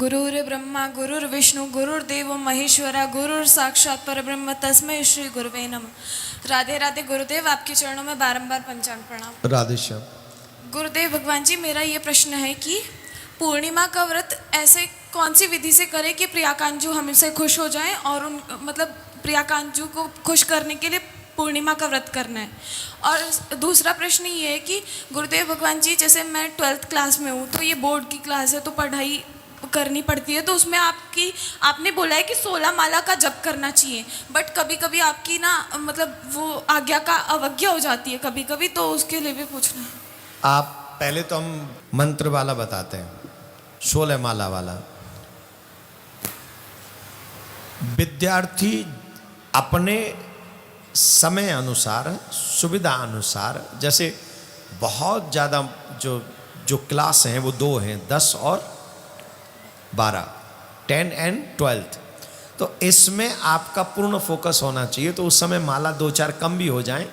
गुरुर् ब्रह्मा गुरुर्विष्णु गुरुर्देव महेश्वरा गुरुर साक्षात परब्रह्म तस्मै श्री गुरुवे नमः। राधे राधे गुरुदेव, आपके चरणों में बारंबार पंचांग प्रणाम। राधे श्याम। गुरुदेव भगवान जी, मेरा ये प्रश्न है कि पूर्णिमा का व्रत ऐसे कौन सी विधि से करें कि प्रियाकांजू हमसे खुश हो जाएं, और उन मतलब प्रियाकांजू को खुश करने के लिए पूर्णिमा का व्रत करना है। और दूसरा प्रश्न ये है कि गुरुदेव भगवान जी, जैसे मैं 12th क्लास में हूँ, तो ये बोर्ड की क्लास है तो पढ़ाई करनी पड़ती है, तो उसमें आपने बोला है कि 16 माला का जप करना चाहिए, बट कभी कभी आपकी ना मतलब वो आज्ञा का अवज्ञा हो जाती है कभी कभी, तो उसके लिए भी पूछना है। आप पहले तो हम मंत्र वाला बताते हैं, 16 माला वाला। विद्यार्थी अपने समय अनुसार, सुविधा अनुसार, जैसे बहुत ज़्यादा जो क्लास हैं वो 2 हैं, 10 और 12, 10 एंड 12th। तो इसमें आपका पूर्ण फोकस होना चाहिए। तो उस समय माला 2-4 कम भी हो जाएं,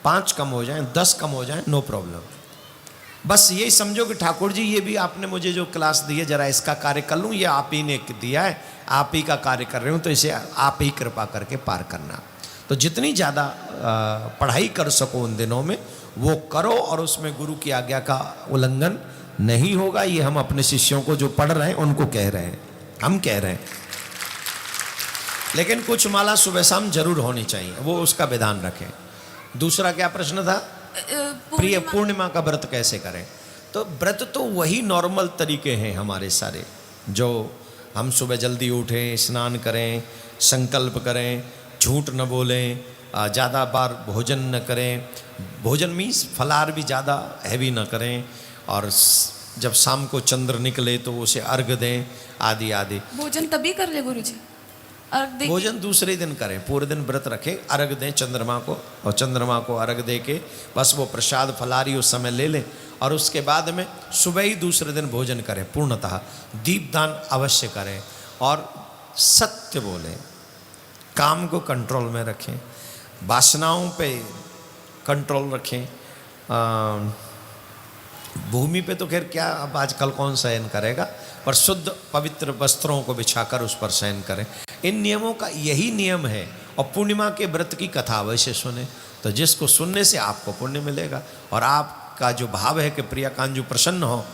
5 कम हो जाएं, 10 कम हो जाएं, नो प्रॉब्लम। बस यही समझो कि ठाकुर जी, ये भी आपने मुझे जो क्लास दी है, जरा इसका कार्य कर लूँ, ये आप ही ने दिया है, आप ही का कार्य कर रहे हूँ, तो इसे आप ही कृपा करके पार करना। तो जितनी ज़्यादा पढ़ाई कर सको उन दिनों में वो करो, और उसमें गुरु की आज्ञा का उल्लंघन नहीं होगा। ये हम अपने शिष्यों को जो पढ़ रहे हैं उनको कह रहे हैं, हम कह रहे हैं। लेकिन कुछ माला सुबह शाम जरूर होनी चाहिए, वो उसका विधान रखें। दूसरा क्या प्रश्न था? प्रिय पूर्णिमा का व्रत कैसे करें? तो व्रत तो वही नॉर्मल तरीके हैं हमारे सारे, जो हम सुबह जल्दी उठें, स्नान करें, संकल्प करें, झूठ न बोलें, ज़्यादा बार भोजन न करें, भोजन मीन्स फलाहार भी ज़्यादा हैवी न करें, और जब शाम को चंद्र निकले तो उसे अर्घ दें, आदि आदि। भोजन तभी कर ले गुरुजी? भोजन दूसरे दिन करें, पूरे दिन व्रत रखें, अर्घ दें चंद्रमा को, और चंद्रमा को अर्घ दे के बस वो प्रसाद फलारी उस समय ले लें, और उसके बाद में सुबह ही दूसरे दिन भोजन करें पूर्णतः। दीपदान अवश्य करें, और सत्य बोलें, काम को कंट्रोल में रखें, वासनाओं पे कंट्रोल रखें। भूमि पे तो खैर क्या, अब आजकल कौन शयन करेगा, पर शुद्ध पवित्र वस्त्रों को बिछाकर उस पर शयन करें। इन नियमों का यही नियम है। और पूर्णिमा के व्रत की कथा अवश्य सुने, तो जिसको सुनने से आपको पुण्य मिलेगा। और आपका जो भाव है कि प्रियाकांजू प्रसन्न हो,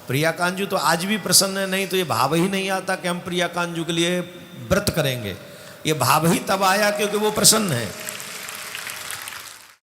प्रियाकांजू तो आज भी प्रसन्न है, नहीं तो ये भाव ही नहीं आता कि हम प्रियाकांजू के लिए व्रत करेंगे। ये भाव ही तब आया क्योंकि वो प्रसन्न है।